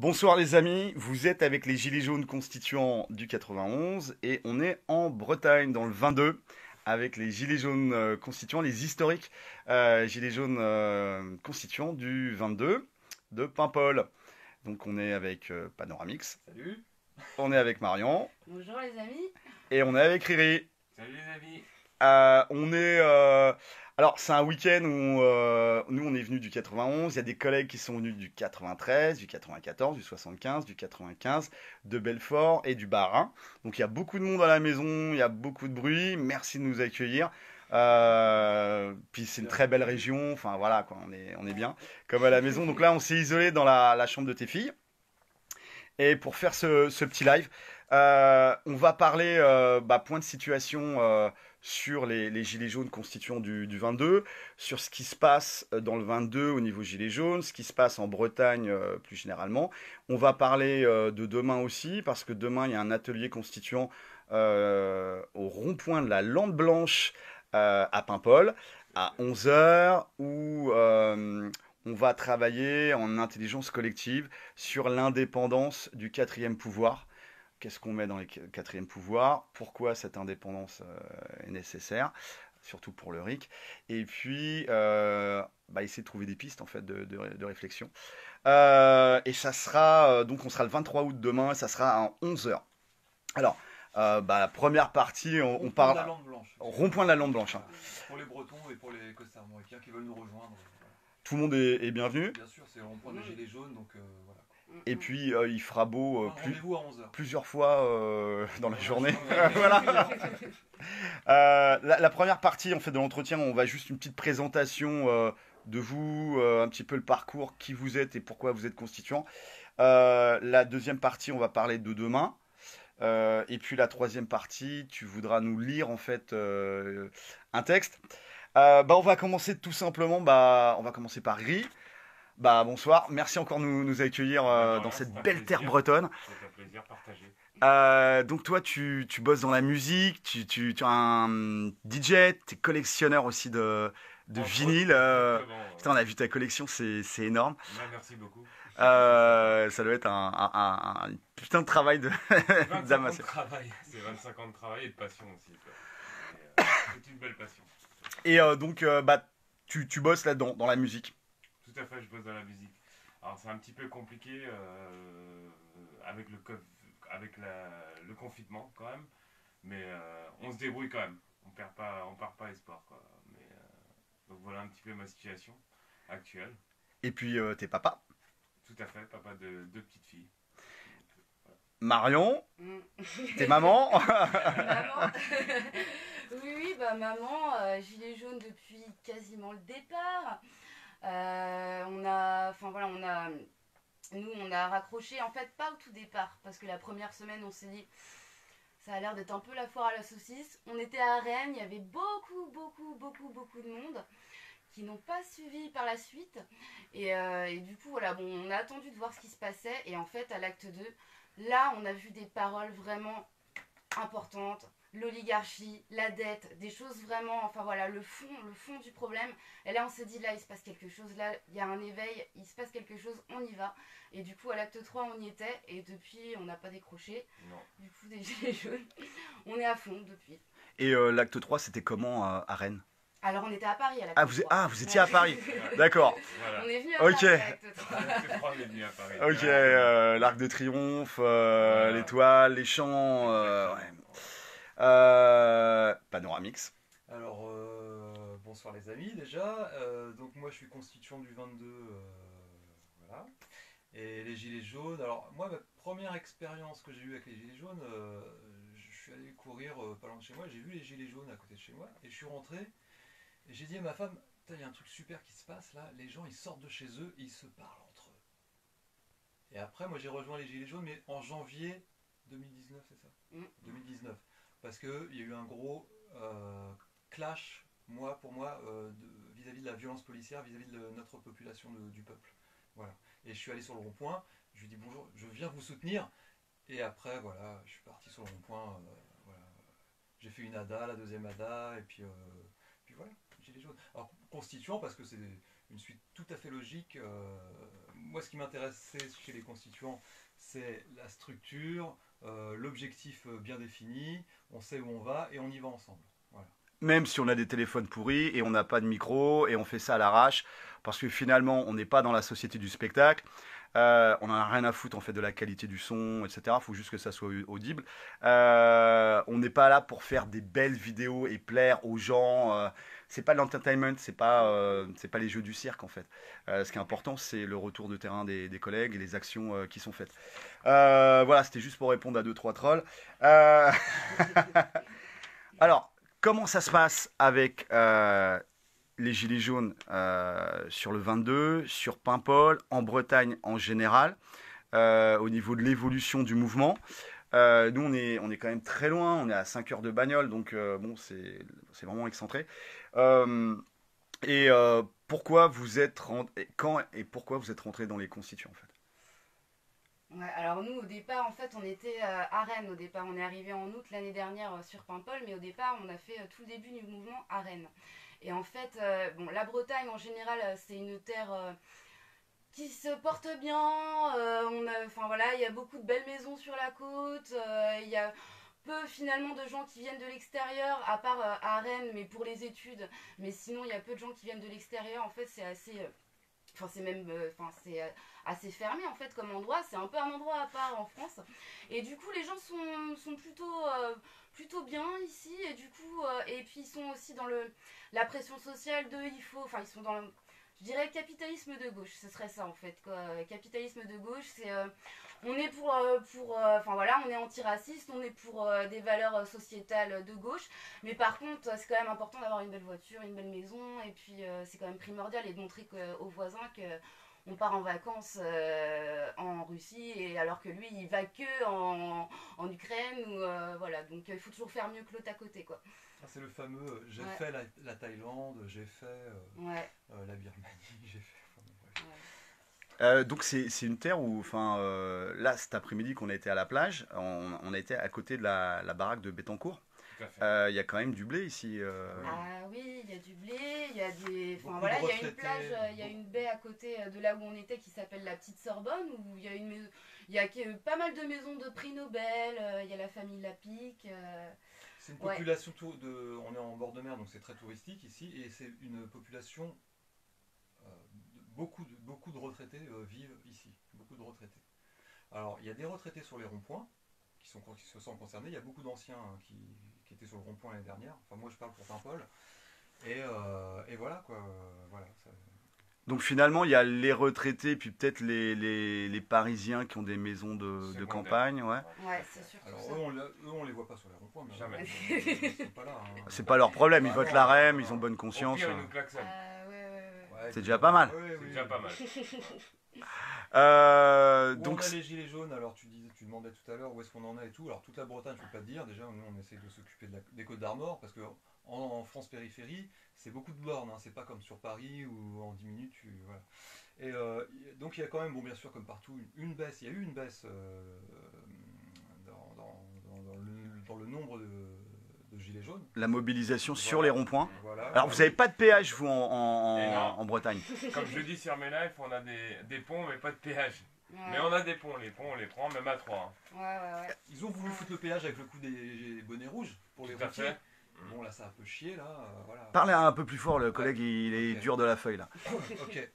Bonsoir les amis, vous êtes avec les Gilets jaunes constituants du 91 et on est en Bretagne dans le 22 avec les Gilets jaunes constituants, les historiques Gilets jaunes constituants du 22 de Paimpol. Donc on est avec Panoramix, Salut. on est avec Marion Bonjour les amis. et on est avec Riri. Salut les amis. On est. Alors, c'est un week-end où nous, on est venus du 91. Il y a des collègues qui sont venus du 93, du 94, du 75, du 95, de Belfort et du Bas-Rhin. Donc, il y a beaucoup de monde à la maison, il y a beaucoup de bruit. Merci de nous accueillir. Puis, c'est une très belle région. Enfin, voilà, quoi, on est bien, comme à la maison. Donc là, on s'est isolé dans la chambre de tes filles. Et pour faire ce petit live, on va parler point de situation sur les gilets jaunes constituants du 22, sur ce qui se passe dans le 22 au niveau gilets jaunes, ce qui se passe en Bretagne plus généralement. On va parler de demain aussi, parce que demain il y a un atelier constituant au rond-point de la Lampe Blanche à Paimpol à 11 heures où on va travailler en intelligence collective sur l'indépendance du quatrième pouvoir. Qu'est-ce qu'on met dans le quatrième pouvoir? Pourquoi cette indépendance est nécessaire? Surtout pour le RIC. Et puis, essayer de trouver des pistes en fait de réflexion. Et ça sera, donc on sera le 23 août demain, ça sera à 11 heures. Alors, la première partie, on Rond-point de parle. la lampe blanche. Rond-point de la lampe blanche. Hein. Pour les Bretons et pour les costarmoricains qui veulent nous rejoindre. Voilà. Tout le monde est bienvenu. Bien sûr, c'est le rond-point des Gilets jaunes, donc voilà. Et puis, il fera beau Rendez-vous à 11 h. plusieurs fois dans la journée. Ouais. Voilà. La première partie en fait, de l'entretien, on va juste une petite présentation de vous, un petit peu le parcours, qui vous êtes et pourquoi vous êtes constituant. La deuxième partie, on va parler de demain. Et puis la troisième partie, tu voudras nous lire en fait un texte. On va commencer tout simplement, on va commencer par Gris. Bonsoir, merci encore de nous accueillir dans cette belle terre bretonne. C'est un plaisir partagé. Donc toi, tu bosses dans la musique, tu es un DJ, tu es collectionneur aussi de vinyle. Putain, on a vu ta collection, c'est énorme. Merci beaucoup. Ça doit être un putain de travail de 25 ans de d'amasser. travail. C'est 25 ans de travail et de passion aussi. C'est une belle passion. Et donc, tu bosses là dans la musique. Tout à fait, je bosse dans la musique. Alors c'est un petit peu compliqué avec le confinement quand même, mais on se débrouille quand même. On perd pas espoir quoi. Mais donc voilà un petit peu ma situation actuelle. Et puis, t'es papa. Tout à fait, papa de deux petites filles. Marion, Mm. t'es maman. Maman. Oui, maman, gilet jaune depuis quasiment le départ. Nous, on a raccroché, en fait, pas au tout départ, parce que la première semaine, on s'est dit, ça a l'air d'être un peu la foire à la saucisse. On était à Rennes, il y avait beaucoup de monde qui n'ont pas suivi par la suite. Et du coup, voilà, on a attendu de voir ce qui se passait. Et en fait, à l'acte 2, là, on a vu des paroles vraiment importantes. L'oligarchie, la dette, des choses vraiment, enfin voilà, le fond du problème. Et là, on s'est dit, là, il se passe quelque chose, là, il y a un éveil, il se passe quelque chose, on y va. Et du coup, à l'acte 3, on y était. Et depuis, on n'a pas décroché. Non. Du coup, des gilets jaunes, on est à fond depuis. Et l'acte 3, c'était comment à Rennes? Alors, on était à Paris à l'acte 3. Vous étiez à Paris. D'accord. Voilà. On est venu à Ok. Paris à l'acte 3. L'acte 3, on est venu à Paris. Ok, l'Arc de Triomphe, Voilà. l'étoile, les champs. Exactement. Panoramix. Alors, bonsoir les amis déjà. Donc moi je suis constituant du 22, voilà. Et les gilets jaunes. Alors moi ma première expérience que j'ai eue avec les gilets jaunes, je suis allé courir pas loin de chez moi. J'ai vu les gilets jaunes à côté de chez moi et je suis rentré. Et j'ai dit à ma femme, il y a un truc super qui se passe là. Les gens ils sortent de chez eux, et ils se parlent entre eux. Et après moi j'ai rejoint les gilets jaunes mais en janvier 2019 c'est ça, 2019. Parce qu'il y a eu un gros clash, pour moi, vis-à-vis de la violence policière, vis-à-vis de notre population du peuple. Voilà. Et je suis allé sur le rond-point, je lui ai dit bonjour, je viens vous soutenir. Et après, voilà, je suis parti sur le rond-point. Voilà. J'ai fait une ADA, la deuxième ADA, et puis voilà, gilets jaunes. Alors, constituant, parce que une suite tout à fait logique. Moi, ce qui m'intéressait chez les constituants, c'est la structure, l'objectif bien défini, on sait où on va et on y va ensemble. Voilà. Même si on a des téléphones pourris et on n'a pas de micro et on fait ça à l'arrache, parce que finalement, on n'est pas dans la société du spectacle. On en a rien à foutre en fait de la qualité du son, etc. Il faut juste que ça soit audible. On n'est pas là pour faire des belles vidéos et plaire aux gens. C'est pas l'entertainment, c'est pas les jeux du cirque en fait. Ce qui est important, c'est le retour de terrain des collègues et les actions qui sont faites. Voilà, c'était juste pour répondre à deux trois trolls. Alors, comment ça se passe avec les Gilets jaunes sur le 22, sur Paimpol, en Bretagne en général, au niveau de l'évolution du mouvement? Nous, on est quand même très loin, on est à 5 heures de bagnole, donc bon, c'est vraiment excentré. Pourquoi vous êtes quand et pourquoi vous êtes rentré dans les constituants en fait? Ouais, alors nous au départ en fait on était à Rennes au départ, on est arrivé en août l'année dernière sur Paimpol, mais au départ on a fait tout le début du mouvement à Rennes. Et en fait, bon, la Bretagne en général c'est une terre qui se porte bien, enfin voilà, il y a beaucoup de belles maisons sur la côte, il y a peu finalement de gens qui viennent de l'extérieur, à part à Rennes, mais pour les études, mais sinon il y a peu de gens qui viennent de l'extérieur, en fait c'est assez... Enfin, c'est même c'est assez fermé en fait comme endroit, c'est un peu un endroit à part en France, et du coup les gens sont plutôt bien ici, et du coup et puis ils sont aussi dans la pression sociale de ils sont dans je dirais capitalisme de gauche, ce serait ça en fait quoi. Capitalisme de gauche, c'est on est enfin voilà, on est antiraciste, on est pour des valeurs sociétales de gauche, mais par contre c'est quand même important d'avoir une belle voiture, une belle maison, et puis c'est quand même primordial, et de montrer aux voisins que on part en vacances en Russie, et alors que lui il va que en Ukraine, ou voilà, donc il faut toujours faire mieux que l'autre à côté quoi. C'est le fameux j'ai Ouais. fait la Thaïlande, j'ai fait Ouais. la Birmanie, j'ai fait. Enfin, bref. Donc c'est une terre où, enfin, là cet après-midi qu'on a été à la plage, on a été à côté de la baraque de Bettencourt. Tout à fait. Il y a quand même du blé ici. Ah oui, il y a du blé, il y a des... Enfin Beaucoup voilà, de il y a une retraités, plage, il y a une baie à côté de là où on était qui s'appelle la Petite Sorbonne, où il y a une maison... Il y a pas mal de maisons de prix Nobel, il y a la famille Lapic. C'est une Ouais. population on est en bord de mer, donc c'est très touristique ici, et c'est une population beaucoup de retraités vivent ici, beaucoup de retraités. Alors il y a des retraités sur les ronds-points qui se sentent concernés. Il y a beaucoup d'anciens qui étaient sur le rond-point l'année dernière. Enfin moi je parle pour Paimpol. Et voilà quoi. Voilà. Donc finalement, il y a les retraités, puis peut-être les Parisiens qui ont des maisons de Secondaire. campagne, ouais. Ouais, c'est sûr. Alors eux on les voit pas sur les ronds-points. Mais Jamais. Ils sont pas là. Hein. C'est pas leur problème, ils Ah votent non, la REM, non, ils ont bonne Au conscience. pire, ils nous klaxonnent. Ouais. C'est déjà pas mal. Ouais, C'est déjà pas mal. Donc Donc on a les gilets jaunes, alors tu demandais tout à l'heure où est-ce qu'on en a et tout. Alors toute la Bretagne, je peux pas te dire. Déjà, nous on essaie de s'occuper des Côtes d'Armor parce que en France périphérie, c'est beaucoup de bornes. Hein. C'est pas comme sur Paris où en 10 minutes voilà. Et donc il y a quand même, bon bien sûr comme partout, une baisse. Il y a eu une baisse dans le nombre de gilets jaunes. la mobilisation sur Voilà. les ronds-points. Voilà. Alors vous n'avez pas de péage vous Et non. en Bretagne. Comme je dis sur mes lives, on a des ponts mais pas de péage. Ouais. Mais on a des ponts, les ponts on les prend même à 3. Ouais. Ils ont voulu foutre le péage avec le coup des bonnets rouges pour les Tout à routiers. fait. Bon là ça a un peu chié là. Voilà. Parlez un peu plus fort, le collègue il est Ok. dur de la feuille là. Ok.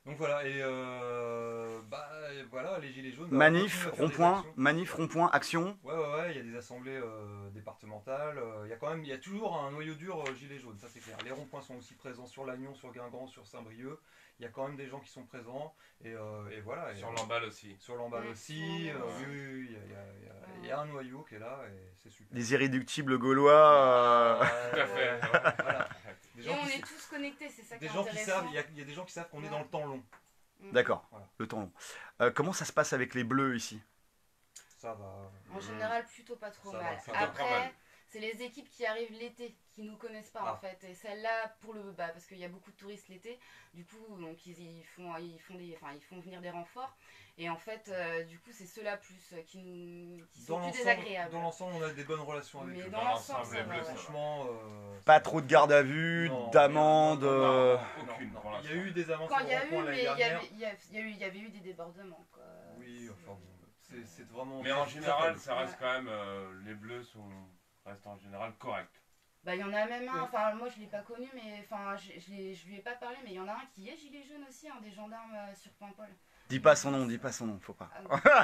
Donc voilà, et voilà, les gilets jaunes. Manif, continuent à faire des rond-point, actions. manif, rond-point, action. Ouais, il y a des assemblées départementales. Il y a toujours un noyau dur gilets jaunes, ça c'est clair. Les ronds-points sont aussi présents sur Lannion, sur Guingamp, sur Saint-Brieuc. Il y a quand même des gens qui sont présents. Et voilà. Sur l'emballe aussi. Sur l'emballe Ouais, aussi. sur l'emballe. Oui, il y a un noyau qui est là et c'est super. Les irréductibles gaulois. Tout à fait. Voilà. Des Et gens on qui, est tous connectés, c'est ça qui des est gens qui intéressant. savent, il y a des gens qui savent qu'on est dans le temps long. D'accord, Voilà. le temps long. Comment ça se passe avec les bleus ici? Ça va. En général, plutôt pas trop Ça va, mal. ça va pas Après, mal. c'est les équipes qui arrivent l'été, qui nous connaissent pas en fait. Et celles-là, parce qu'il y a beaucoup de touristes l'été, du coup, donc ils font venir des renforts. Et en fait, du coup, c'est ceux-là plus qui sont plus désagréables. Dans l'ensemble, on a des bonnes relations avec eux. Dans l'ensemble, ça va. Franchement, Pas trop de garde à vue, d'amende. Aucune pour il y a l'instant. eu des amendes Quand sur il y a le rond-point eu, l'année mais dernière. il y avait eu des débordements, quoi. Oui, enfin bon, c'est vraiment. Mais en général, ça reste quand même. Les bleus restent en général corrects. Bah, il y en a même un, Oui. enfin, moi je l'ai pas connu, mais enfin, je lui ai pas parlé, mais il y en a un qui est gilet jaune aussi, des gendarmes sur Paimpol. Dis pas son nom, faut pas.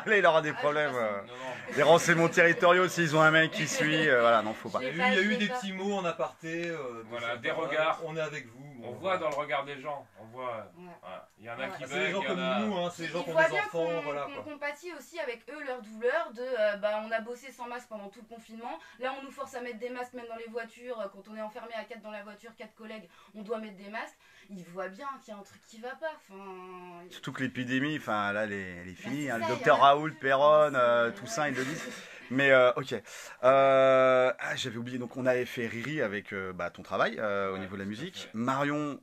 Allez, il aura des Ah, problèmes. j'ai pas Non, Les renseignements territoriaux, s'ils ont un mec qui suit, voilà, non, faut pas. Je Il l'ai y a pas, eu je l'ai des pas. petits mots en aparté. Voilà, de des certains, regards. On est avec vous. on voit dans le regard des gens. On voit. Ouais. Voilà. Il y en a Ouais. qui C'est des bug, gens il y comme en a. nous, hein, c'est des gens Ils qui ont voient des bien enfants, voilà qu'on quoi. compatit aussi avec eux leur douleur de on a bossé sans masque pendant tout le confinement. Là, on nous force à mettre des masques même dans les voitures. Quand on est enfermé à 4 dans la voiture, 4 collègues, on doit mettre des masques. Ils voient bien qu'il y a un truc qui va pas. Enfin, Surtout que l'épidémie, enfin là, elle est finie. c'est Hein, ça, le il y docteur en a Raoul, plus. Perron, C'est- Toussaint, ouais. ils le disent. Mais ok. J'avais oublié. Donc on avait fait Riri avec ton travail au Ouais, niveau de la tout à musique. fait. Marion,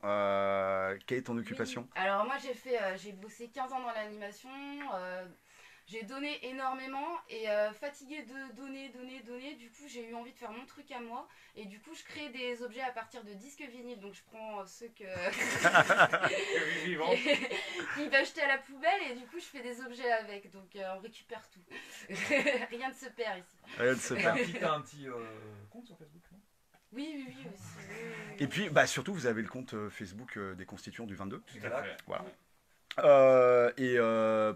quelle est ton occupation? Oui. Alors moi j'ai bossé 15 ans dans l'animation, j'ai donné énormément et fatiguée de donner, du coup j'ai eu envie de faire mon truc à moi et du coup je crée des objets à partir de disques vinyles, donc je prends ceux que Vivant. qui va jeter à la poubelle et du coup je fais des objets avec, donc on récupère tout. Rien ne se perd ici. Rien de se T'as perd. un petit compte sur Facebook, non? Oui aussi. Oui. Et puis surtout, vous avez le compte Facebook des Constituants du 22. Tout à fait. Voilà.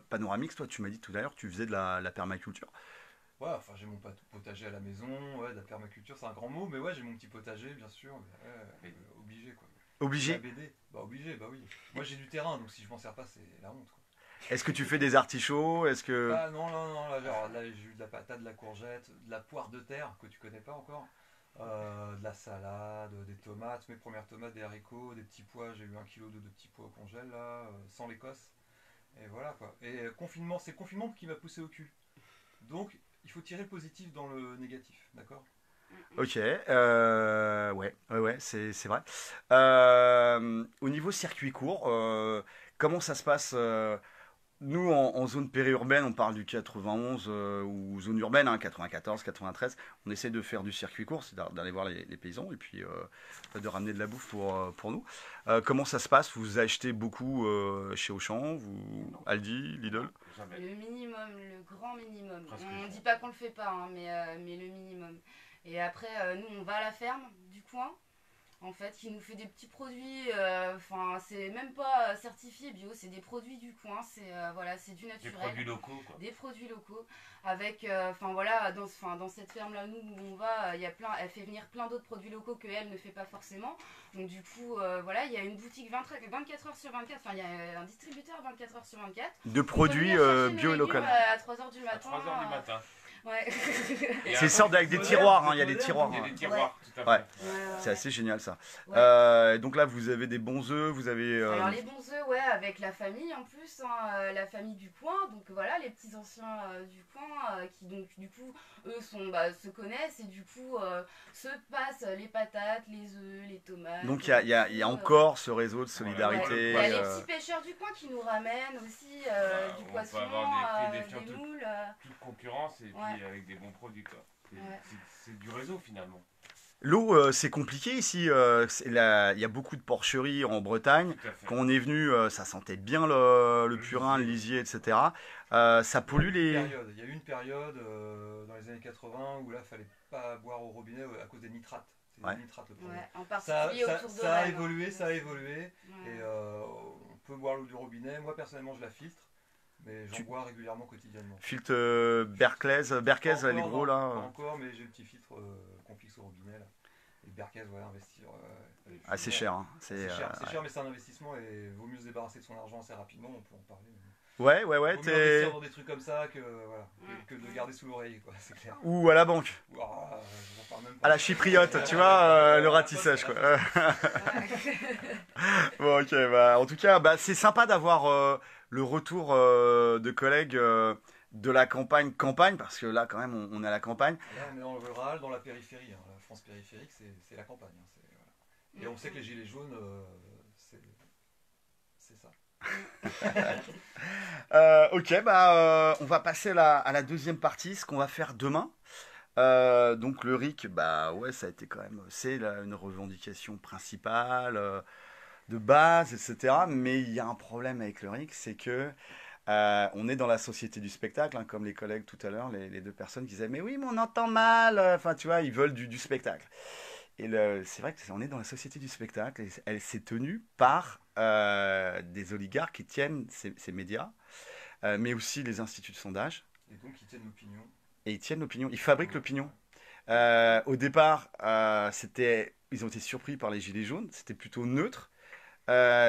Panoramix, toi, tu m'as dit tout à l'heure que tu faisais de la permaculture. Ouais, enfin j'ai mon potager à la maison, ouais, de la permaculture c'est un grand mot, mais ouais, j'ai mon petit potager bien sûr, obligé quoi. Obligé. La BD, bah obligé, bah oui. Moi j'ai du terrain, donc si je m'en sers pas, c'est la honte quoi. Est-ce que tu fais des artichauts? Est-ce que... Ah non, là j'ai eu de la patate, de la courgette, de la poire de terre que tu connais pas encore, de la salade, des tomates, mes premières tomates, des haricots, des petits pois, j'ai eu 1 kg de petits pois au congèle là, sans l'Écosse. Et voilà quoi. Et confinement, c'est le confinement qui m'a poussé au cul. Donc il faut tirer le positif dans le négatif, d'accord? Ok, ouais, c'est vrai. Au niveau circuit court, comment ça se passe nous, en zone périurbaine, on parle du 91 ou zone urbaine, 94, 93. On essaie de faire du circuit court, c'est d'aller voir les paysans et puis de ramener de la bouffe pour nous. Comment ça se passe? Vous achetez beaucoup chez Auchan, Aldi, Lidl? Jamais. Le minimum, le grand minimum. Presque On jamais. dit pas qu'on le fait pas, mais le minimum. Et après, nous, on va à la ferme du coin, en fait, qui nous fait des petits produits. Enfin, c'est même pas certifié bio, c'est des produits du coin. C'est du Des naturel. produits locaux, quoi. Des produits locaux. Avec, voilà, dans cette ferme-là, nous, où on va, elle fait venir plein d'autres produits locaux qu'elle ne fait pas forcément. Donc, du coup, voilà, il y a une boutique 24 heures sur 24. Enfin, il y a un distributeur 24 heures sur 24. De On peut produits venir chercher nos bio et légumes, locaux. À 3h du À matin. 3h du matin. Ouais. Et C'est après, sorte avec des moderne, tiroirs, c'est il y a des moderne, tiroirs. il y a hein. des tiroirs, tout à fait. Ouais. Ouais. C'est assez génial ça. Ouais. Donc là, vous avez des bons œufs, vous avez... Alors les bons œufs, ouais, avec la famille en plus, la famille du coin, donc voilà, les petits anciens du coin qui donc du coup, eux se connaissent et du coup se passent les patates, les œufs, les tomates. Donc il y a encore ce réseau de Ouais, solidarité. il y a les petits pêcheurs du coin qui nous ramènent aussi du on poisson, peut avoir des des fientes moules. Toute concurrence et Ouais. puis avec des bons produits, quoi. C'est Ouais. c'est du réseau, finalement. L'eau, c'est compliqué ici. Il y a beaucoup de porcheries en Bretagne. Tout à fait. Quand on est venu, ça sentait bien le purin, le lisier, etc. Ça pollue les... Il y a eu une période dans les années 80 où là, il fallait pas boire au robinet à cause des nitrates. C'est Ouais. les nitrates le problème. Ouais, en Ça, particulier autour de ça a Rennes. évolué, ça a évolué. Ouais. Et on peut boire l'eau du robinet. Moi, personnellement, je la filtre. Mais j'en Tu- bois régulièrement, quotidiennement. Filtre Berkez, Pas les encore, gros non, là. Pas encore, mais j'ai le petit filtre qu'on fixe au robinet. Là. Et Berkez, ouais, investir. C'est cher. Hein. C'est cher, ouais. cher, mais c'est un investissement et vaut mieux se débarrasser de son argent assez rapidement. On peut en parler. Ouais, Vaut mieux t'es... investir dans des trucs comme ça que de le garder sous l'oreille, quoi, c'est clair. Ou à la banque. Ouah, j'en parle même pas. À la chypriote, tu vois, le ratissage, quoi. Bon, ok, en tout cas, c'est sympa d'avoir le retour de collègues de la campagne, parce que là, quand même, on est à la campagne. Là, on est dans le rural, dans la périphérie. Hein. La France périphérique, c'est la campagne. Hein. Voilà. Et on sait que les gilets jaunes, c'est ça. Ok, on va passer à la deuxième partie, ce qu'on va faire demain. Donc le RIC, bah ouais, ça a été quand même, c'est une revendication principale, de base, etc. Mais il y a un problème avec le RIC, c'est que on est dans la société du spectacle, hein, comme les collègues tout à l'heure, les deux personnes qui disaient, mais oui, mais on entend mal, enfin tu vois, ils veulent du spectacle. Et c'est vrai qu'on est dans la société du spectacle, et elle s'est tenue par des oligarques qui tiennent ces médias, mais aussi les instituts de sondage. Et donc ils tiennent l'opinion. Et ils tiennent l'opinion, ils fabriquent l'opinion. Au départ, ils ont été surpris par les gilets jaunes, c'était plutôt neutre.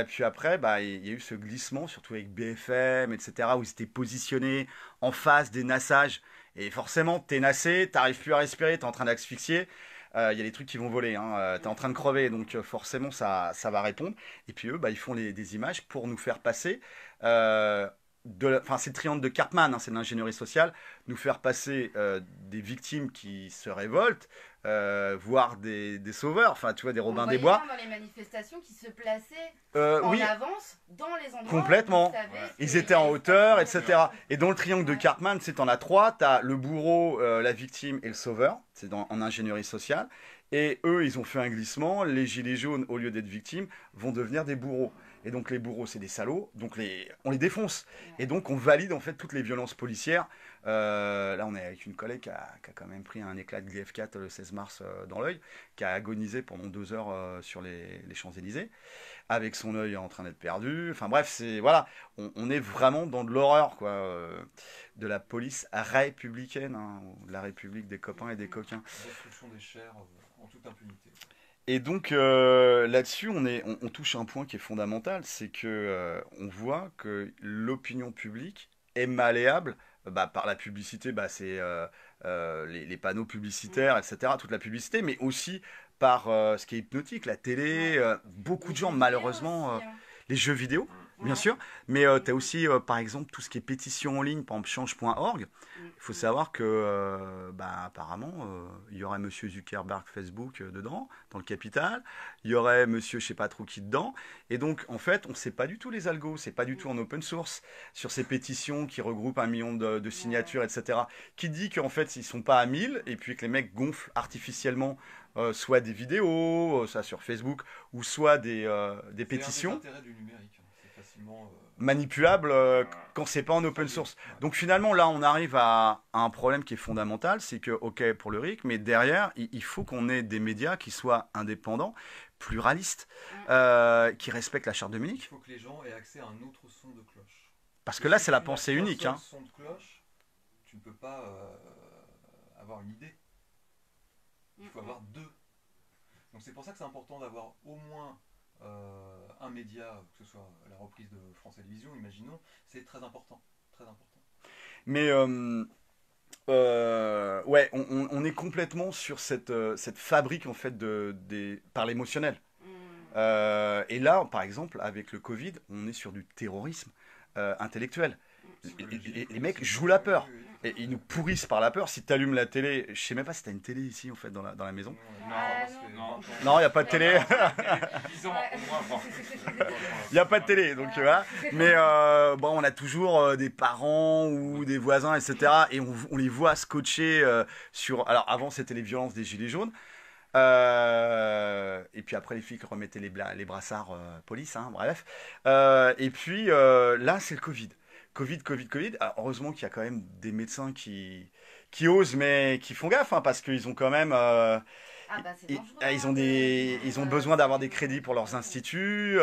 Puis après, il y a eu ce glissement, surtout avec BFM, etc., où ils étaient positionnés en face des nassages. Et forcément, t'es nassé, t'arrives plus à respirer, t'es en train d'asphyxier. Il y a des trucs qui vont voler, hein, t'es en train de crever, donc forcément, ça va répondre. Et puis eux, ils font des images pour nous faire passer. C'est le triangle de Cartman, hein, c'est de l'ingénierie sociale, nous faire passer des victimes qui se révoltent, voire des sauveurs, enfin tu vois, des Robins des Bois. Dans les manifestations qui se plaçaient Oui, avance dans les endroits complètement. Ils étaient en hauteur, etc. Et dans le triangle de Cartman, c'est t'en as trois, t'as le bourreau, la victime et le sauveur, c'est en ingénierie sociale. Et eux, ils ont fait un glissement, les gilets jaunes, au lieu d'être victimes, vont devenir des bourreaux. Et donc les bourreaux, c'est des salauds, donc on les défonce. Et donc on valide en fait toutes les violences policières. Là, on est avec une collègue qui a quand même pris un éclat de GF4 le 16 mars dans l'œil, qui a agonisé pendant 2 heures sur les Champs-Élysées, avec son œil en train d'être perdu. Enfin bref, voilà, on est vraiment dans de l'horreur, quoi, de la police républicaine, hein, de la République des copains et des coquins. Destruction des chairs en toute impunité. Et donc là-dessus, on touche un point qui est fondamental, c'est que on voit que l'opinion publique est malléable par la publicité, c'est les panneaux publicitaires, etc., toute la publicité, mais aussi par ce qui est hypnotique, la télé, beaucoup de gens malheureusement, les jeux vidéo, bien sûr, mais tu as aussi par exemple tout ce qui est pétition en ligne, par exemple change.org. Il faut savoir que apparemment il y aurait monsieur Zuckerberg Facebook dedans, dans le capital, il y aurait monsieur je sais pas trop qui dedans, et donc en fait on sait pas du tout les algos, c'est pas du tout en open source sur ces pétitions qui regroupent 1 million de signatures, etc., qui dit qu'en fait ils sont pas à 1000 et puis que les mecs gonflent artificiellement soit des vidéos, ça sur Facebook, ou soit des pétitions. C'est un des intérêts du numérique, hein. C'est facilement manipulable quand c'est pas en open source. Donc finalement là on arrive à un problème qui est fondamental, c'est que ok pour le RIC, mais derrière il faut qu'on ait des médias qui soient indépendants, pluralistes, qui respectent la charte de Munich. Il faut que les gens aient accès à un autre son de cloche. Parce que là c'est la pensée unique. Un son de cloche, tu ne peux pas avoir une idée. Il faut avoir deux. Donc c'est pour ça que c'est important d'avoir au moins un média, que ce soit la reprise de France Télévisions, imaginons, c'est très important, très important. Mais ouais, on est complètement sur cette fabrique en fait par l'émotionnel. Et là, par exemple, avec le Covid, on est sur du terrorisme intellectuel. Les mecs jouent la peur. Et ils nous pourrissent par la peur. Si tu allumes la télé, je sais même pas si tu as une télé ici en fait dans la maison. Non, il n'y a pas de télé. Il n'y a pas de télé, donc voilà. Mais on a toujours des parents ou des voisins, etc. Et on les voit scotcher sur. Alors avant, c'était les violences des gilets jaunes. Et puis après, les flics remettaient les brassards police, hein, bref. Et puis là, c'est le Covid. Covid. Alors, heureusement qu'il y a quand même des médecins qui osent, mais qui font gaffe, hein, parce qu'ils ont quand même. Ils ont besoin d'avoir des crédits pour leurs instituts.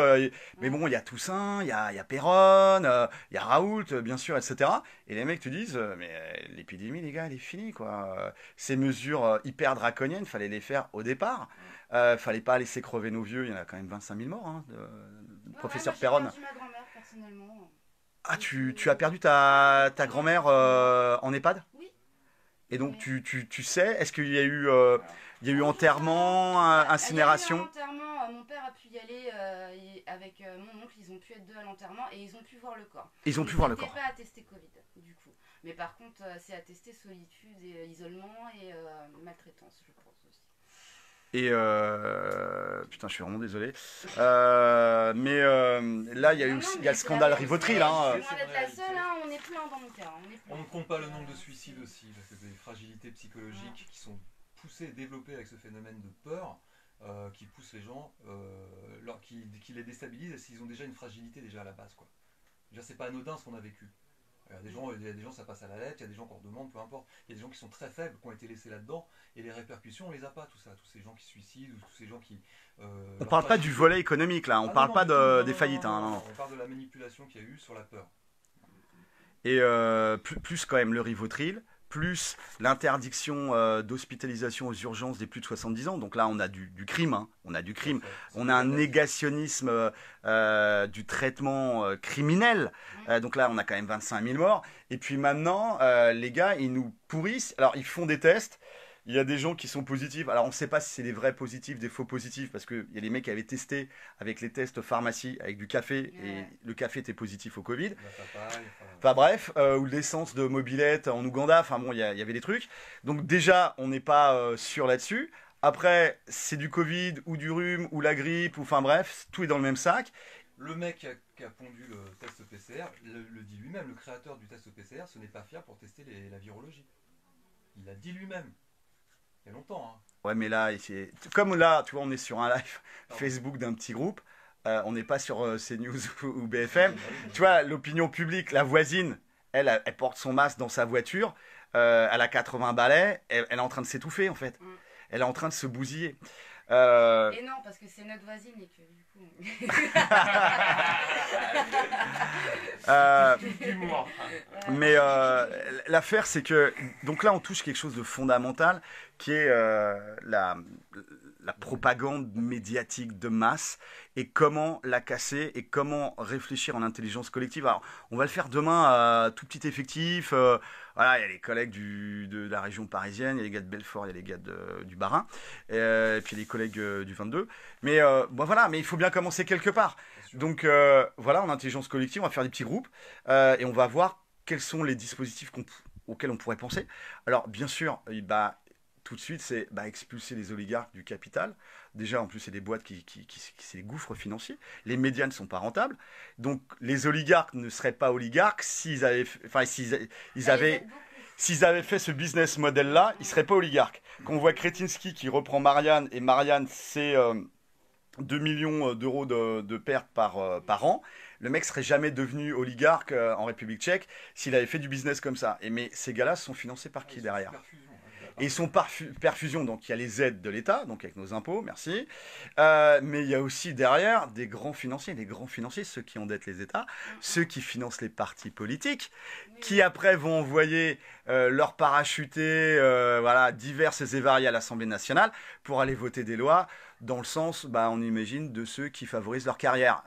Mais bon, il y a Toussaint, il y a Péronne, il y a Raoult, bien sûr, etc. Et les mecs te disent, mais l'épidémie, les gars, elle est finie, quoi. Ces mesures hyper draconiennes, fallait les faire au départ. Fallait pas laisser crever nos vieux. Il y en a quand même 25 000 morts, hein, professeur Péronne. J'ai perdu ma grand-mère personnellement. Ah, tu as perdu ta grand-mère en EHPAD? Oui. Et donc, tu sais, est-ce qu'il y a eu, enterrement, incinération? Il y a eu un enterrement, mon père a pu y aller avec mon oncle, ils ont pu être deux à l'enterrement et ils ont pu voir le corps. Ils ont pu voir le corps. Ils n'étaient pas attestés Covid, du coup. Mais par contre, c'est attesté solitude et isolement et maltraitance, je pense aussi. Et putain, je suis vraiment désolé. Là, il y a eu aussi, il y a le scandale Rivotril. Hein. Je suis loin d'être la seule, hein, on est plein dans mon cas. On ne compte pas le nombre de suicides aussi, parce que des fragilités psychologiques qui sont poussées et développées avec ce phénomène de peur, qui poussent les gens, qui les déstabilisent s'ils ont déjà une fragilité déjà à la base, quoi. C'est pas anodin ce qu'on a vécu. Il y a des gens, ça passe à la lettre, il y a des gens qu'on redemande, peu importe. Il y a des gens qui sont très faibles, qui ont été laissés là-dedans, et les répercussions, on les a pas, tout ça. Tous ces gens qui se suicident, ou tous ces gens qui... On parle pas du volet économique, là. On parle pas des faillites. Non. On parle de la manipulation qu'il y a eu sur la peur. Et plus quand même le Rivotril, plus l'interdiction d'hospitalisation aux urgences des plus de 70 ans. Donc là, on a du crime. Hein. On a du crime. On a un négationnisme du traitement criminel. Donc là, on a quand même 25 000 morts. Et puis maintenant, les gars, ils nous pourrissent. Alors, ils font des tests. Il y a des gens qui sont positifs. Alors, on ne sait pas si c'est des vrais positifs, des faux positifs, parce qu'il y a des mecs qui avaient testé avec les tests pharmacie, avec du café, et le café était positif au Covid. Enfin bref, ou l'essence de mobilette en Ouganda. Enfin bon, il y avait des trucs. Donc déjà, on n'est pas sûr là-dessus. Après, c'est du Covid, ou du rhume, ou la grippe, ou enfin bref, tout est dans le même sac. Le mec qui a pondu le test PCR le dit lui-même, le créateur du test PCR, ce n'est pas fiable pour tester la virologie. Il l'a dit lui-même. Il y a longtemps. Hein. Ouais, mais là, comme là, tu vois, on est sur un live Facebook d'un petit groupe. On n'est pas sur CNews ou BFM. Tu vois, l'opinion publique, la voisine, elle porte son masque dans sa voiture. Elle a 80 balais. Elle est en train de s'étouffer, en fait. Elle est en train de se bousiller. Et non, parce que c'est notre voisine et que du coup... Mais l'affaire, c'est que... Donc là, on touche quelque chose de fondamental, qui est la propagande médiatique de masse, et comment la casser, et comment réfléchir en intelligence collective. Alors, on va le faire demain à tout petit effectif. Voilà, il y a les collègues de la région parisienne, il y a les gars de Belfort, il y a les gars du Bas-Rhin, et puis les collègues du 22. Mais bon, voilà, mais il faut bien commencer quelque part. Donc voilà, en intelligence collective, on va faire des petits groupes, et on va voir quels sont les dispositifs auxquels on pourrait penser. Alors, bien sûr, tout de suite, c'est expulser les oligarques du capital. Déjà, en plus, c'est des boîtes c'est des gouffres financiers. Les médias ne sont pas rentables. Donc, les oligarques ne seraient pas oligarques s'ils avaient fait ce business model-là, ils ne seraient pas oligarques. Quand on voit Kretinsky qui reprend Marianne, et Marianne, c'est 2 millions d'euros de pertes par an, le mec serait jamais devenu oligarque en République tchèque s'il avait fait du business comme ça. Mais ces gars-là sont financés par qui derrière ? Et ils sont par perfusion, donc il y a les aides de l'État, donc avec nos impôts, merci. Mais il y a aussi derrière des grands financiers, ceux qui endettent les États, ceux qui financent les partis politiques, qui après vont envoyer leurs parachutés, diverses et variés à l'Assemblée nationale pour aller voter des lois dans le sens, on imagine, de ceux qui favorisent leur carrière.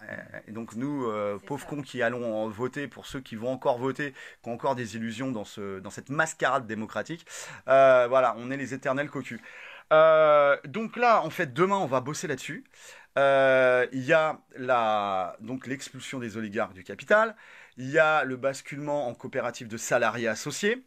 Et donc nous, pauvres cons qui allons voter pour ceux qui vont encore voter, qui ont encore des illusions dans cette mascarade démocratique, on est les éternels cocus. Donc là, en fait, demain, on va bosser là-dessus. Il y a donc l'expulsion des oligarques du capital, il y a le basculement en coopérative de salariés associés,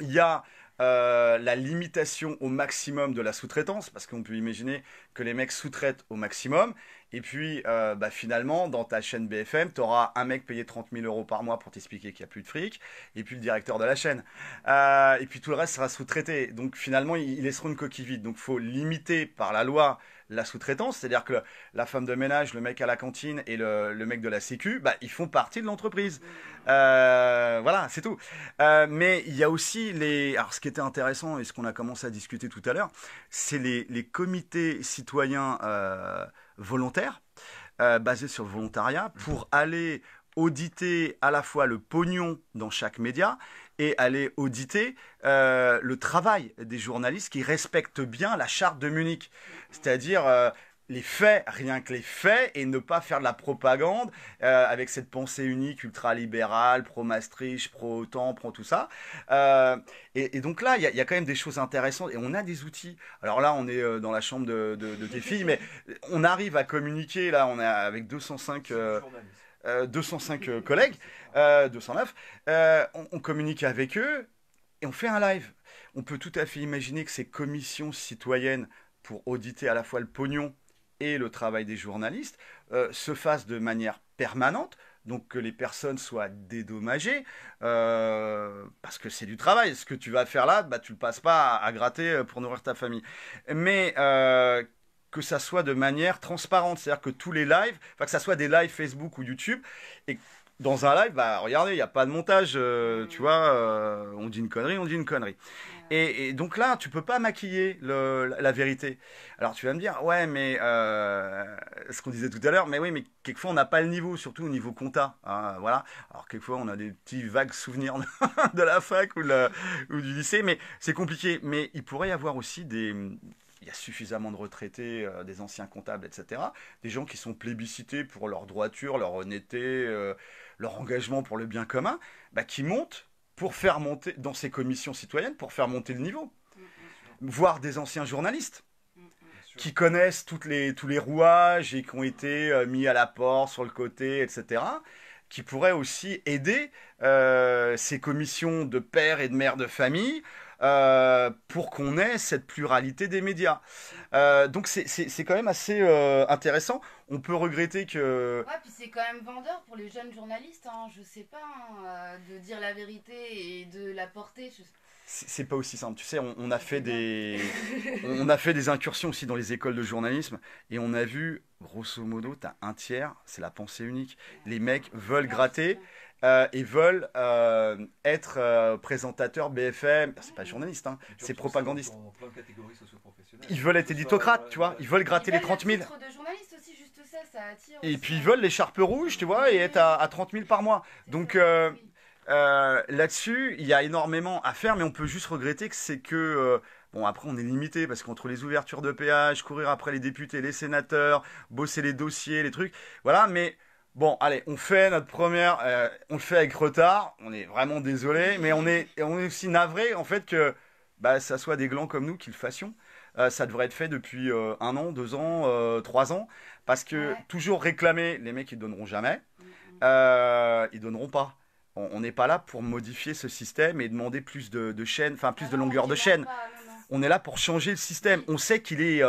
il y a la limitation au maximum de la sous-traitance, parce qu'on peut imaginer que les mecs sous-traitent au maximum, et puis finalement, dans ta chaîne BFM, tu auras un mec payé 30 000 euros par mois pour t'expliquer qu'il n'y a plus de fric, et puis le directeur de la chaîne. Et puis tout le reste sera sous-traité. Donc finalement, ils laisseront une coquille vide. Donc il faut limiter par la loi la sous-traitance, c'est-à-dire que la femme de ménage, le mec à la cantine et le mec de la sécu, ils font partie de l'entreprise. Voilà, c'est tout. Mais il y a aussi alors ce qui était intéressant et ce qu'on a commencé à discuter tout à l'heure, c'est les comités citoyens volontaires, basés sur le volontariat, pour aller auditer à la fois le pognon dans chaque média et aller auditer le travail des journalistes qui respectent bien la charte de Munich. C'est-à-dire les faits, rien que les faits, et ne pas faire de la propagande avec cette pensée unique, ultralibérale, pro-Maastricht, pro-OTAN, pro-tout ça. Et donc là, il y a quand même des choses intéressantes, et on a des outils. Alors là, on est dans la chambre de tes filles, mais on arrive à communiquer, là, on est avec 205... 205 collègues, 209, on communique avec eux et on fait un live. On peut tout à fait imaginer que ces commissions citoyennes pour auditer à la fois le pognon et le travail des journalistes se fassent de manière permanente, donc que les personnes soient dédommagées, parce que c'est du travail. Ce que tu vas faire là, bah, tu le passes pas à gratter pour nourrir ta famille. Mais que ça soit de manière transparente, c'est-à-dire que tous les lives, enfin que ça soit des lives Facebook ou YouTube, et dans un live, bah regardez, il n'y a pas de montage, tu vois, on dit une connerie, on dit une connerie. Et donc là, tu peux pas maquiller la vérité. Alors tu vas me dire, ouais, mais ce qu'on disait tout à l'heure, mais oui, mais quelquefois on n'a pas le niveau, surtout au niveau compta. Hein, voilà. Alors quelquefois on a des petits vagues souvenirs de la fac ou du lycée, mais c'est compliqué. Mais il pourrait y avoir aussi il y a suffisamment de retraités, des anciens comptables, etc. Des gens qui sont plébiscités pour leur droiture, leur honnêteté, leur engagement pour le bien commun, bah, qui montent pour faire monter, dans ces commissions citoyennes, pour faire monter le niveau. Voire des anciens journalistes qui connaissent tous les rouages et qui ont été mis à la porte, sur le côté, etc., qui pourraient aussi aider ces commissions de pères et de mères de famille pour qu'on ait cette pluralité des médias. Donc c'est quand même assez intéressant. On peut regretter que... Ouais, puis c'est quand même vendeur pour les jeunes journalistes, hein, je sais pas, hein, de dire la vérité et de la porter. C'est pas aussi simple. Tu sais, on a fait on a fait des incursions aussi dans les écoles de journalisme et on a vu, grosso modo, t'as un tiers, c'est la pensée unique. Les mecs veulent gratter et veulent être présentateurs BFM. C'est pas journaliste, hein, c'est propagandiste. Dans plein de catégories socio-professionnelles. Ils veulent être éditocrates, tu vois. Ils veulent gratter les 30 000. Le titre de journaliste aussi, juste ça attire. Et aussi, puis ils veulent l'écharpe rouge, tu vois, et être à 30 000 par mois. Donc là-dessus, il y a énormément à faire, mais on peut juste regretter que c'est que... bon, après, on est limité, parce qu'entre les ouvertures de péage, courir après les députés, les sénateurs, bosser les dossiers, les trucs, voilà, mais... Bon, allez, on fait notre première, on le fait avec retard, on est vraiment désolé, mais on est aussi navré, en fait, que bah, ça soit des glands comme nous qui le fassions. Ça devrait être fait depuis 1 an, 2 ans, 3 ans, parce que toujours réclamer, les mecs ils donneront jamais, ils donneront pas. On n'est pas là pour modifier ce système et demander plus de chaînes, enfin plus de longueur de chaîne. On est là pour changer le système. On sait qu'il est,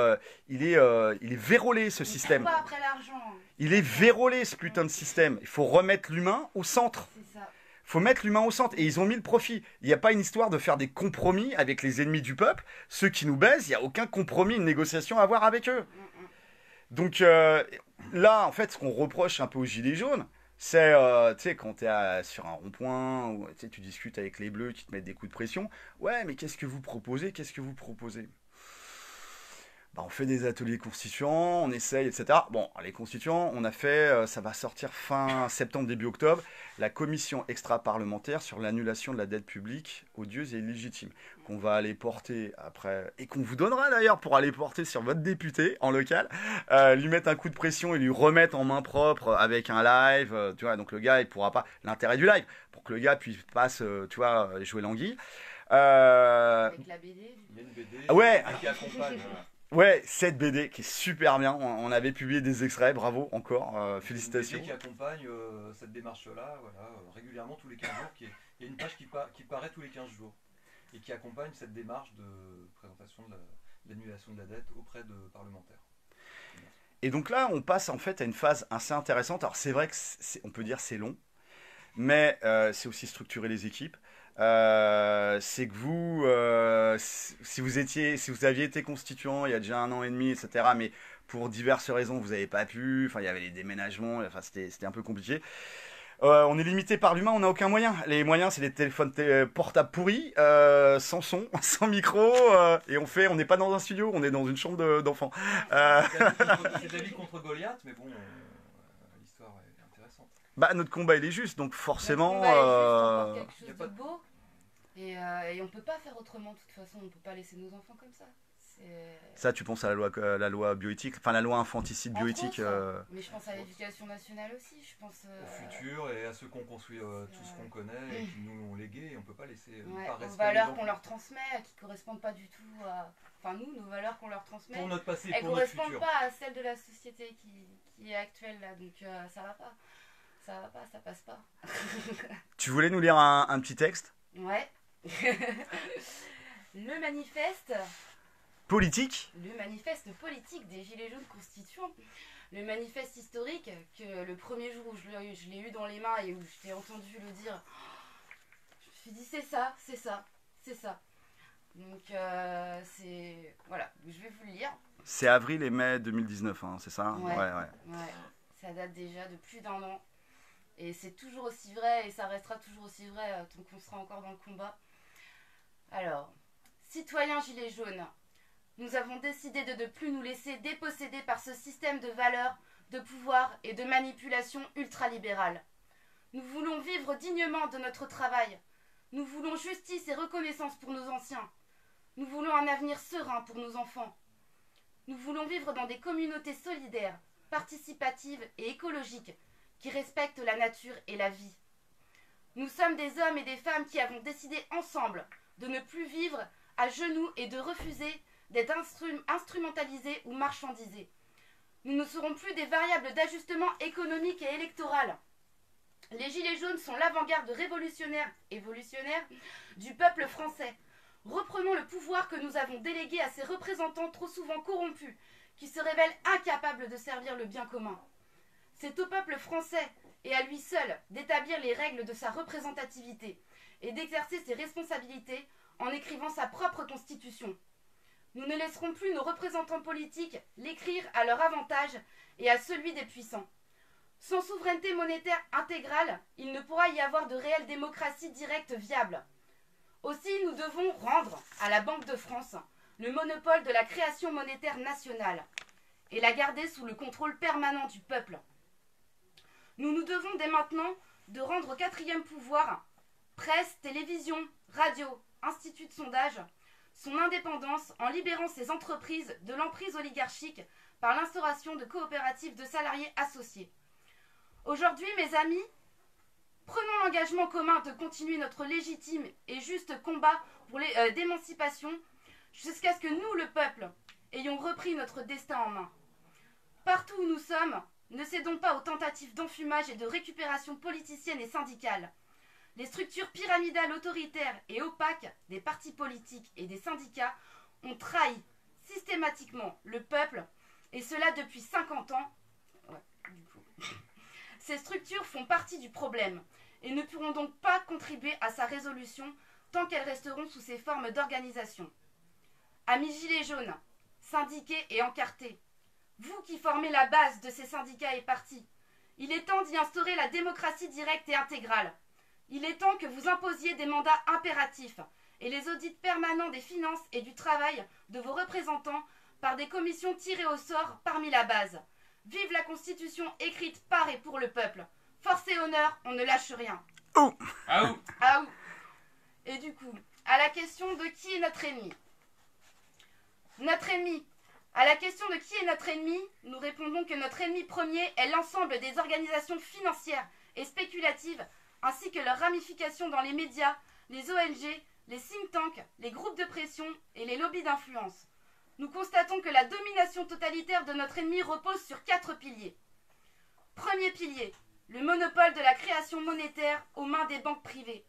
il est vérolé ce système. Pas après l'argent. Il est vérolé ce putain de système. Il faut remettre l'humain au centre. C'est ça. Faut mettre l'humain au centre. Et ils ont mis le profit. Il n'y a pas une histoire de faire des compromis avec les ennemis du peuple. Ceux qui nous baisent, il n'y a aucun compromis, une négociation à avoir avec eux. Donc là, en fait, ce qu'on reproche un peu aux Gilets jaunes, c'est, tu sais, quand tu es sur un rond-point, ou tu discutes avec les bleus qui te mettent des coups de pression. Ouais, mais qu'est-ce que vous proposez? Qu'est-ce que vous proposez? Bah, on fait des ateliers constituants, on essaye, etc. Bon, les constituants, on a fait, ça va sortir fin septembre, début octobre, la commission extra-parlementaire sur l'annulation de la dette publique odieuse et illégitime, qu'on va aller porter après, et qu'on vous donnera d'ailleurs pour aller porter sur votre député en local, lui mettre un coup de pression et lui remettre en main propre avec un live, tu vois, donc le gars, il pourra pas, l'intérêt du live, pour que le gars puisse pas, tu vois, jouer l'anguille. Avec la BD. Il y a une BD Ouais. qui accompagne. Ouais, cette BD qui est super bien. On avait publié des extraits, bravo encore, félicitations. Une BD qui accompagne cette démarche-là, voilà, régulièrement tous les 15 jours. Il y a une page qui paraît tous les 15 jours et qui accompagne cette démarche de présentation de l'annulation de la dette auprès de parlementaires. Et donc là, on passe en fait à une phase assez intéressante. Alors c'est vrai que on peut dire c'est long, mais c'est aussi structurer les équipes. C'est que vous, si vous aviez été constituant il y a déjà 1 an et demi, etc., mais pour diverses raisons, vous n'avez pas pu, enfin, il y avait les déménagements, enfin, c'était un peu compliqué. On est limité par l'humain, on n'a aucun moyen. Les moyens, c'est des téléphones portables pourris, sans son, sans micro, et on n'est pas dans un studio, on est dans une chambre d'enfants. C'est David contre Goliath, mais bon, l'histoire est intéressante. Bah, notre combat, il est juste, donc forcément... Notre combat est juste, on porte quelque chose de beau. Et on peut pas faire autrement, de toute façon, on peut pas laisser nos enfants comme ça. Ça, tu penses à la loi bioéthique, enfin la loi infanticide bioéthique. Mais je pense à l'éducation nationale aussi, je pense... Au futur et à ceux qu'on construit tout ce qu'on connaît et qui nous ont légué, et on peut pas laisser... aux valeurs qu'on leur transmet, qui correspondent pas du tout à... Enfin nous, nos valeurs qu'on leur transmet, pour notre passé, elles pour notre futur. correspondent pas à celles de la société qui est actuelle là, donc ça va pas. ça va pas, ça passe pas. Tu voulais nous lire un petit texte Ouais. Le manifeste politique? Le manifeste politique des Gilets jaunes constituant le manifeste historique que le premier jour où je l'ai eu dans les mains et où je t'ai entendu le dire, je me suis dit c'est ça, c'est ça, c'est ça. Donc c'est... Voilà, je vais vous le lire. C'est avril et mai 2019, hein, c'est ça? Ouais. Ouais. Ça date déjà de plus d'1 an. Et c'est toujours aussi vrai et ça restera toujours aussi vrai tant qu'on sera encore dans le combat. Alors, citoyens gilets jaunes, nous avons décidé de ne plus nous laisser déposséder par ce système de valeurs, de pouvoir et de manipulation ultralibérale. Nous voulons vivre dignement de notre travail. Nous voulons justice et reconnaissance pour nos anciens. Nous voulons un avenir serein pour nos enfants. Nous voulons vivre dans des communautés solidaires, participatives et écologiques qui respectent la nature et la vie. Nous sommes des hommes et des femmes qui avons décidé ensemble de ne plus vivre à genoux et de refuser d'être instrumentalisés ou marchandisés. Nous ne serons plus des variables d'ajustement économique et électoral. Les Gilets jaunes sont l'avant-garde révolutionnaire et évolutionnaire du peuple français. Reprenons le pouvoir que nous avons délégué à ces représentants trop souvent corrompus, qui se révèlent incapables de servir le bien commun. C'est au peuple français, et à lui seul, d'établir les règles de sa représentativité et d'exercer ses responsabilités en écrivant sa propre constitution. Nous ne laisserons plus nos représentants politiques l'écrire à leur avantage et à celui des puissants. Sans souveraineté monétaire intégrale, il ne pourra y avoir de réelle démocratie directe viable. Aussi, nous devons rendre à la Banque de France le monopole de la création monétaire nationale et la garder sous le contrôle permanent du peuple. Nous nous devons dès maintenant de rendre au quatrième pouvoir, presse, télévision, radio, institut de sondage, son indépendance en libérant ses entreprises de l'emprise oligarchique par l'instauration de coopératives de salariés associés. Aujourd'hui, mes amis, prenons l'engagement commun de continuer notre légitime et juste combat pour d'émancipation jusqu'à ce que nous, le peuple, ayons repris notre destin en main. Partout où nous sommes, ne cédons pas aux tentatives d'enfumage et de récupération politicienne et syndicale. Les structures pyramidales autoritaires et opaques des partis politiques et des syndicats ont trahi systématiquement le peuple, et cela depuis 50 ans. Ces structures font partie du problème et ne pourront donc pas contribuer à sa résolution tant qu'elles resteront sous ces formes d'organisation. Amis gilets jaunes, syndiqués et encartés, vous qui formez la base de ces syndicats et partis, il est temps d'y instaurer la démocratie directe et intégrale. Il est temps que vous imposiez des mandats impératifs et les audits permanents des finances et du travail de vos représentants par des commissions tirées au sort parmi la base. Vive la Constitution écrite par et pour le peuple. Force et honneur, on ne lâche rien. Oh. Ah ouh. Ah ouh. Et du coup, à la question de qui est notre ennemi. Notre ennemi. À la question de qui est notre ennemi, nous répondons que notre ennemi premier est l'ensemble des organisations financières et spéculatives, ainsi que leurs ramifications dans les médias, les ONG, les think tanks, les groupes de pression et les lobbies d'influence. Nous constatons que la domination totalitaire de notre ennemi repose sur 4 piliers. Premier pilier, le monopole de la création monétaire aux mains des banques privées.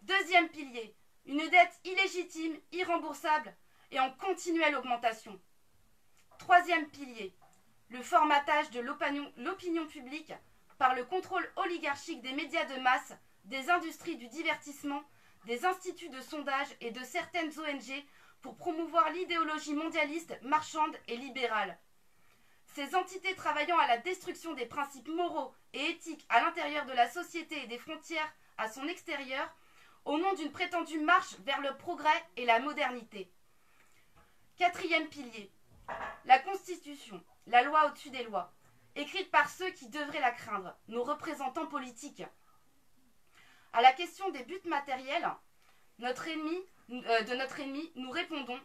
Deuxième pilier, une dette illégitime, irremboursable et en continuelle augmentation. Troisième pilier, le formatage de l'opinion publique par le contrôle oligarchique des médias de masse, des industries du divertissement, des instituts de sondage et de certaines ONG pour promouvoir l'idéologie mondialiste, marchande et libérale. Ces entités travaillant à la destruction des principes moraux et éthiques à l'intérieur de la société et des frontières à son extérieur, au nom d'une prétendue marche vers le progrès et la modernité. Quatrième pilier, la Constitution, la loi au-dessus des lois, écrite par ceux qui devraient la craindre, nos représentants politiques. À la question des buts matériels de notre ennemi, nous répondons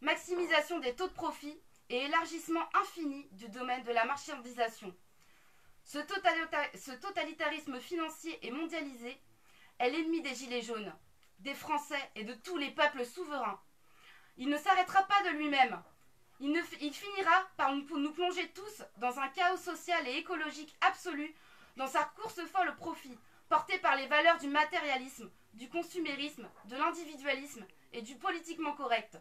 maximisation des taux de profit et élargissement infini du domaine de la marchandisation. Ce totalitarisme financier et mondialisé est l'ennemi des Gilets jaunes, des Français et de tous les peuples souverains. Il ne s'arrêtera pas de lui-même. Il finira par nous plonger tous dans un chaos social et écologique absolu dans sa course folle au profit, portée par les valeurs du matérialisme, du consumérisme, de l'individualisme et du politiquement correct.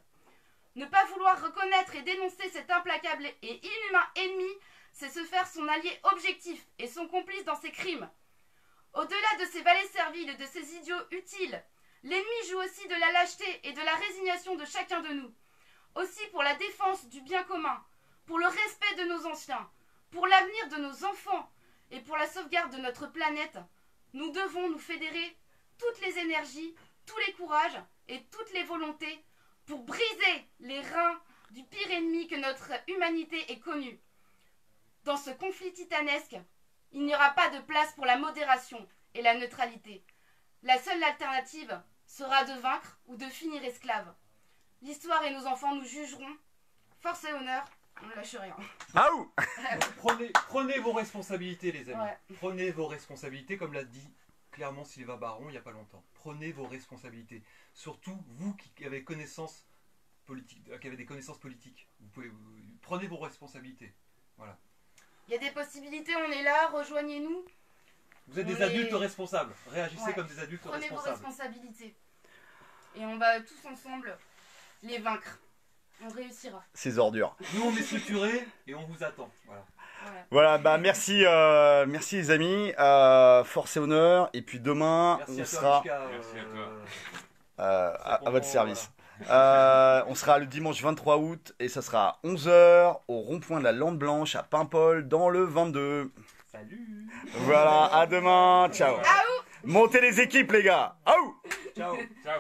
Ne pas vouloir reconnaître et dénoncer cet implacable et inhumain ennemi, c'est se faire son allié objectif et son complice dans ses crimes. Au-delà de ces valets serviles et de ces idiots utiles, l'ennemi joue aussi de la lâcheté et de la résignation de chacun de nous. Aussi pour la défense du bien commun, pour le respect de nos anciens, pour l'avenir de nos enfants et pour la sauvegarde de notre planète, nous devons nous fédérer toutes les énergies, tous les courages et toutes les volontés pour briser les reins du pire ennemi que notre humanité ait connu. Dans ce conflit titanesque, il n'y aura pas de place pour la modération et la neutralité. La seule alternative sera de vaincre ou de finir esclave. L'histoire et nos enfants nous jugeront. Force et honneur, on ne lâche rien. Ah ouh. Prenez vos responsabilités, les amis. Ouais. Prenez vos responsabilités, comme l'a dit clairement Sylvain Baron il n'y a pas longtemps. Prenez vos responsabilités. Surtout vous qui avez connaissance politique, qui avez des connaissances politiques. Prenez vos responsabilités. Voilà. Il y a des possibilités, on est là, rejoignez-nous. Vous êtes On des est- adultes responsables. Réagissez Ouais. comme des adultes Prenez vos responsables. responsabilités. Et on va tous ensemble les vaincre. On réussira. Ces ordures. Nous on est structurés et on vous attend. Voilà. Voilà. Voilà, bah merci, merci les amis. Force et honneur. Et puis demain, Merci on à toi, sera Mishka, Merci à toi. à votre service. On sera le dimanche 23 août et ça sera à 11h au rond-point de la Lampe Blanche à Paimpol dans le 22. Salut. Voilà, à demain. Ciao. Ah, Montez les équipes les gars. Aouh. Ciao. Ciao.